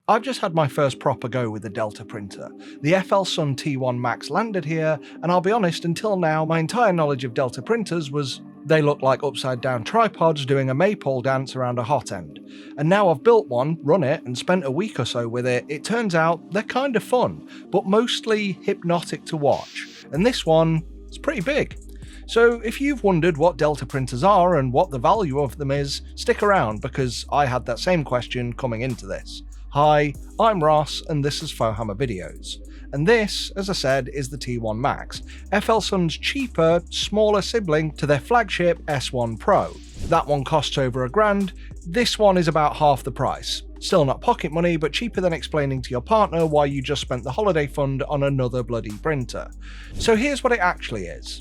I've just had my first proper go with the Delta printer. The FLSUN T1 Max landed here, and I'll be honest, until now my entire knowledge of Delta printers was they look like upside down tripods doing a maypole dance around a hot end. And now I've built one, run it, and spent a week or so with it, it turns out they're kind of fun, but mostly hypnotic to watch. And this one is pretty big. So if you've wondered what Delta printers are and what the value of them is, stick around because I had that same question coming into this. Hi, I'm Ross and this is FauxHammer Videos. And this, as I said, is the T1 Max, FLSUN's cheaper, smaller sibling to their flagship S1 Pro. That one costs over $1,000, this one is about half the price. Still not pocket money, but cheaper than explaining to your partner why you just spent the holiday fund on another bloody printer. So here's what it actually is.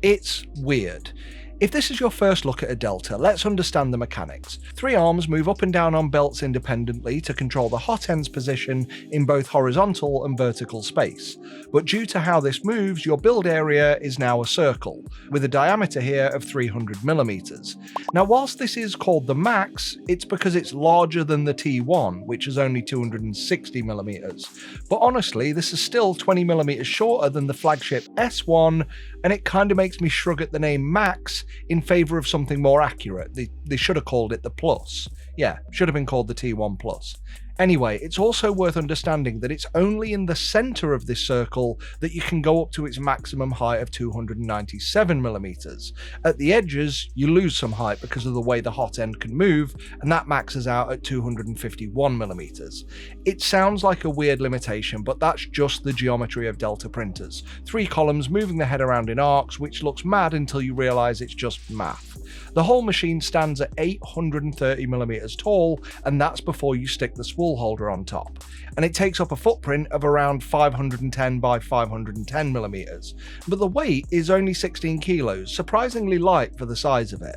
It's weird. If this is your first look at a Delta, let's understand the mechanics. 3 arms move up and down on belts independently to control the hot end's position in both horizontal and vertical space. But due to how this moves, your build area is now a circle, with a diameter here of 300mm. Now whilst this is called the Max, it's because it's larger than the T1, which is only 260mm. But honestly, this is still 20mm shorter than the flagship S1, and it kinda makes me shrug at the name Max in favour of something more accurate. They should have called it the Plus. Yeah, should have been called the T1 Plus. Anyway, it's also worth understanding that it's only in the centre of this circle that you can go up to its maximum height of 297mm. At the edges, you lose some height because of the way the hot end can move, and that maxes out at 251mm. It sounds like a weird limitation, but that's just the geometry of Delta printers. 3 columns moving the head around in arcs, which looks mad until you realise it's just math. The whole machine stands at 830mm tall, and that's before you stick the spool holder on top. And it takes up a footprint of around 510 by 510mm. But the weight is only 16 kilos, surprisingly light for the size of it.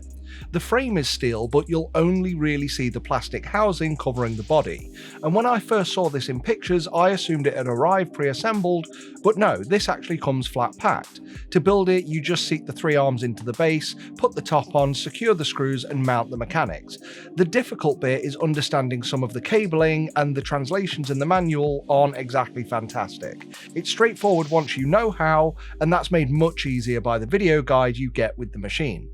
The frame is steel, but you'll only really see the plastic housing covering the body. And when I first saw this in pictures, I assumed it had arrived pre-assembled, but no, this actually comes flat packed. To build it, you just seat the 3 arms into the base, put the top on, secure the screws and mount the mechanics. The difficult bit is understanding some of the cabling, and the translations in the manual aren't exactly fantastic. It's straightforward once you know how, and that's made much easier by the video guide you get with the machine.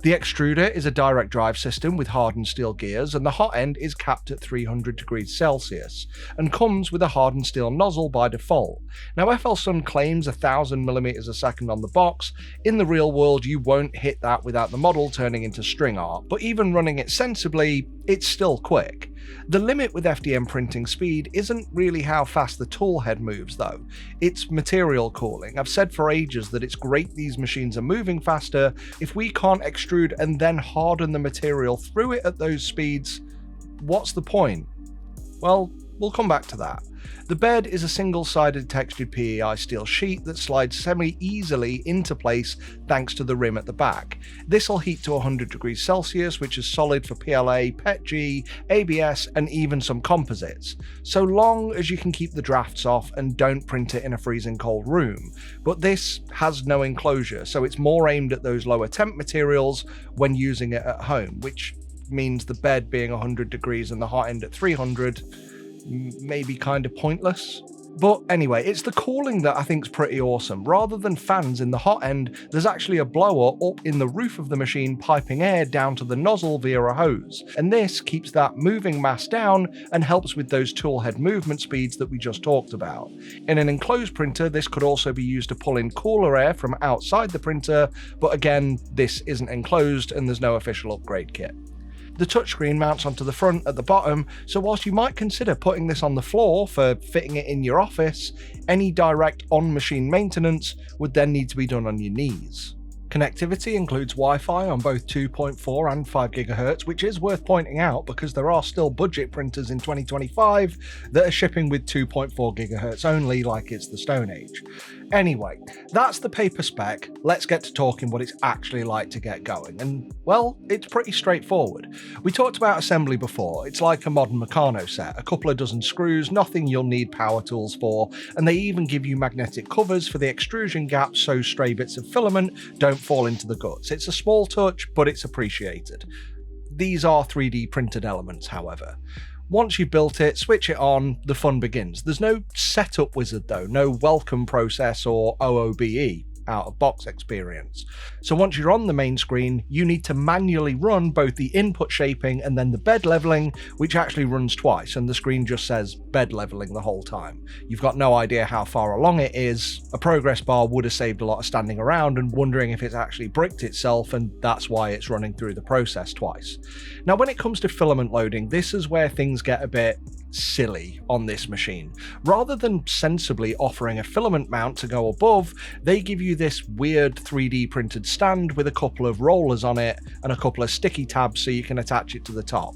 The extruder is a direct drive system with hardened steel gears, and the hot end is capped at 300 degrees Celsius, and comes with a hardened steel nozzle by default. Now FLSUN claims 1000mm a second on the box. In the real world you won't hit that without the model turning into string art, but even running it sensibly, it's still quick. The limit with FDM printing speed isn't really how fast the tool head moves though, it's material cooling. I've said for ages that it's great these machines are moving faster. If we can't extrude and then harden the material through it at those speeds, what's the point? Well, we'll come back to that. The bed is a single-sided textured PEI steel sheet that slides semi-easily into place thanks to the rim at the back. This will heat to 100 degrees Celsius, which is solid for PLA, PETG, ABS and even some composites, so long as you can keep the drafts off and don't print it in a freezing cold room. But this has no enclosure, so it's more aimed at those lower temp materials when using it at home, which means the bed being 100 degrees and the hot end at 300 may be kind of pointless. But anyway, it's the cooling that I think is pretty awesome. Rather than fans in the hot end, there's actually a blower up in the roof of the machine piping air down to the nozzle via a hose, and this keeps that moving mass down and helps with those tool head movement speeds that we just talked about. In an enclosed printer, this could also be used to pull in cooler air from outside the printer, but again, this isn't enclosed and there's no official upgrade kit. The touchscreen mounts onto the front at the bottom, so whilst you might consider putting this on the floor for fitting it in your office, any direct on-machine maintenance would then need to be done on your knees. Connectivity includes Wi-Fi on both 2.4 and 5 GHz, which is worth pointing out because there are still budget printers in 2025 that are shipping with 2.4 GHz only, like it's the Stone Age. Anyway, that's the paper spec. Let's get to talking what it's actually like to get going, and well, it's pretty straightforward. We talked about assembly before. It's like a modern Meccano set, a couple of dozen screws, nothing you'll need power tools for, and they even give you magnetic covers for the extrusion gaps so stray bits of filament don't fall into the guts. It's a small touch, but it's appreciated. These are 3D printed elements, however. Once you've built it, switch it on, the fun begins. There's no setup wizard though, no welcome process or OOBE out of box experience. So once you're on the main screen, you need to manually run both the input shaping and then the bed leveling, which actually runs twice, and the screen just says bed leveling the whole time. You've got no idea how far along it is. A progress bar would have saved a lot of standing around and wondering if it's actually bricked itself, and that's why it's running through the process twice. Now when it comes to filament loading, this is where things get a bit silly on this machine. Rather than sensibly offering a filament mount to go above, they give you this weird 3D printed stand with a couple of rollers on it and a couple of sticky tabs so you can attach it to the top.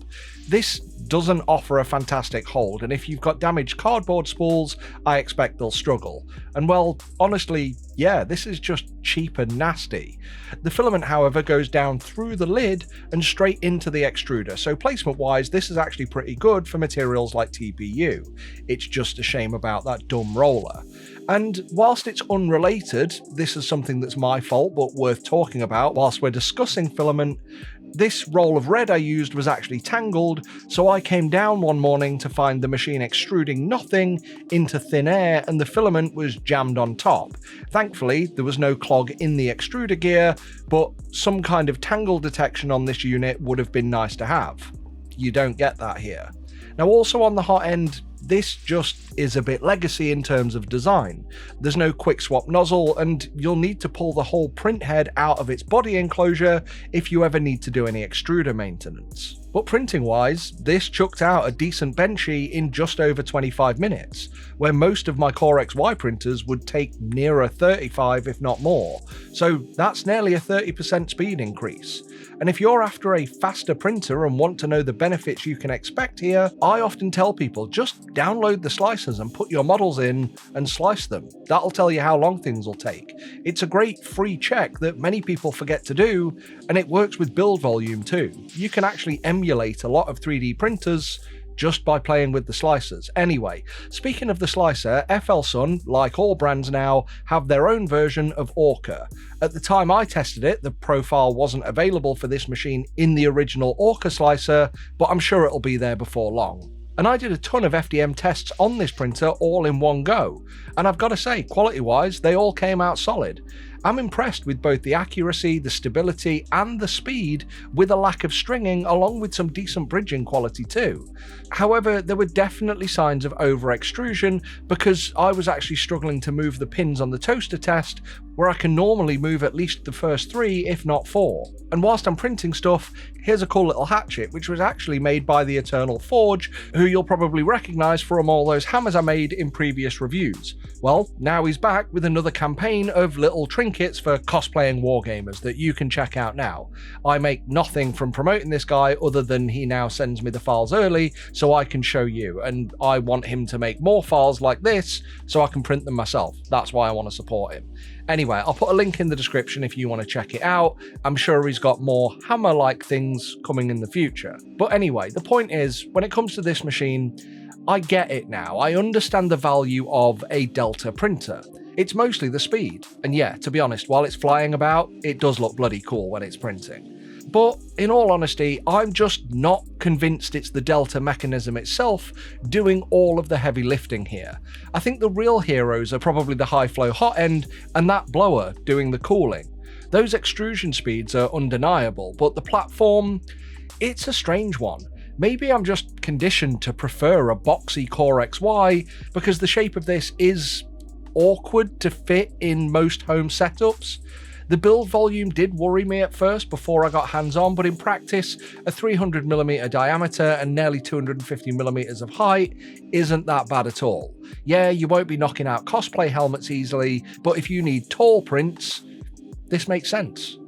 This doesn't offer a fantastic hold, and if you've got damaged cardboard spools, I expect they'll struggle. And well, honestly, yeah, this is just cheap and nasty. The filament, however, goes down through the lid and straight into the extruder, so placement-wise, this is actually pretty good for materials like TPU. It's just a shame about that dumb roller. And whilst it's unrelated, this is something that's my fault but worth talking about whilst we're discussing filament. This roll of red I used was actually tangled, so I came down one morning to find the machine extruding nothing into thin air and the filament was jammed on top. Thankfully, there was no clog in the extruder gear, but some kind of tangle detection on this unit would have been nice to have. You don't get that here. Now also on the hot end, this just is a bit legacy in terms of design. There's no quick swap nozzle, and you'll need to pull the whole print head out of its body enclosure if you ever need to do any extruder maintenance. But printing wise, this chucked out a decent benchy in just over 25 minutes, where most of my Core XY printers would take nearer 35 if not more, so that's nearly a 30% speed increase. And if you're after a faster printer and want to know the benefits you can expect here, I often tell people just download the slicers and put your models in and slice them. That'll tell you how long things will take. It's a great free check that many people forget to do, and it works with build volume too. You can actually emulate a lot of 3D printers just by playing with the slicers. Anyway, speaking of the slicer, FLSUN, like all brands now, have their own version of Orca. At the time I tested it, the profile wasn't available for this machine in the original Orca slicer, but I'm sure it'll be there before long. And I did a ton of FDM tests on this printer all in one go, and I've got to say, quality-wise, they all came out solid. I'm impressed with both the accuracy, the stability, and the speed, with a lack of stringing along with some decent bridging quality too. However, there were definitely signs of over-extrusion because I was actually struggling to move the pins on the toaster test, where I can normally move at least the first 3, if not 4. And whilst I'm printing stuff, here's a cool little hatchet, which was actually made by the Eternal Forge, who you'll probably recognise from all those hammers I made in previous reviews. Well, now he's back with another campaign of little trinkets for cosplaying wargamers that you can check out now. I make nothing from promoting this guy other than he now sends me the files early so I can show you, and I want him to make more files like this so I can print them myself. That's why I want to support him. Anyway, I'll put a link in the description if you want to check it out. I'm sure he's got more hammer-like things coming in the future. But anyway, the point is, when it comes to this machine, I get it now. I understand the value of a Delta printer. It's mostly the speed. And yeah, to be honest, while it's flying about, it does look bloody cool when it's printing. But in all honesty, I'm just not convinced it's the Delta mechanism itself doing all of the heavy lifting here. I think the real heroes are probably the high flow hot end and that blower doing the cooling. Those extrusion speeds are undeniable, but the platform, it's a strange one. Maybe I'm just conditioned to prefer a boxy Core XY because the shape of this is awkward to fit in most home setups. The build volume did worry me at first before I got hands-on, but in practice, a 300mm diameter and nearly 250mm of height isn't that bad at all. Yeah, you won't be knocking out cosplay helmets easily, but if you need tall prints, this makes sense.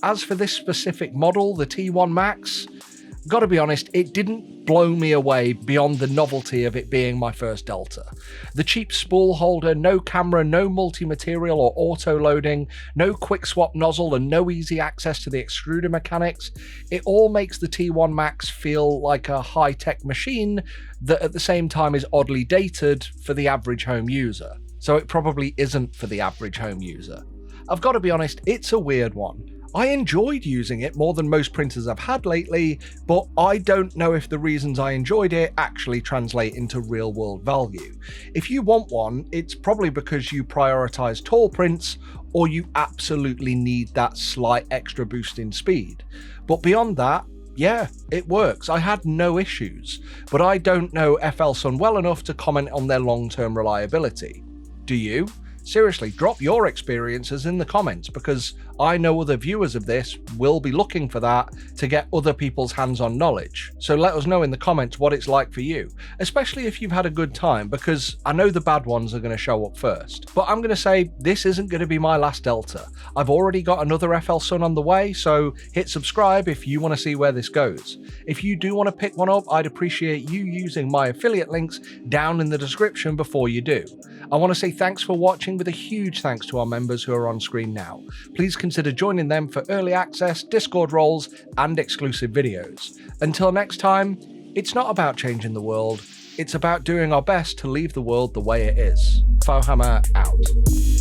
As for this specific model, the T1 Max, gotta be honest, it didn't blow me away beyond the novelty of it being my first Delta. The cheap spool holder, no camera, no multi-material or auto-loading, no quick swap nozzle and no easy access to the extruder mechanics, it all makes the T1 Max feel like a high-tech machine that at the same time is oddly dated for the average home user. So it probably isn't for the average home user. I've got to be honest, it's a weird one. I enjoyed using it more than most printers I've had lately, but I don't know if the reasons I enjoyed it actually translate into real world value. If you want one, it's probably because you prioritize tall prints or you absolutely need that slight extra boost in speed. But beyond that, yeah, it works. I had no issues, but I don't know FLSUN well enough to comment on their long-term reliability. Do you? Seriously, drop your experiences in the comments, because I know other viewers of this will be looking for that to get other people's hands-on knowledge. So let us know in the comments what it's like for you, especially if you've had a good time, because I know the bad ones are going to show up first. But I'm going to say this isn't going to be my last Delta. I've already got another FLSUN on the way, so hit subscribe if you want to see where this goes. If you do want to pick one up, I'd appreciate you using my affiliate links down in the description before you do. I want to say thanks for watching, with a huge thanks to our members who are on screen now. Please consider joining them for early access, Discord roles, and exclusive videos. Until next time, it's not about changing the world, it's about doing our best to leave the world the way it is. FauxHammer out.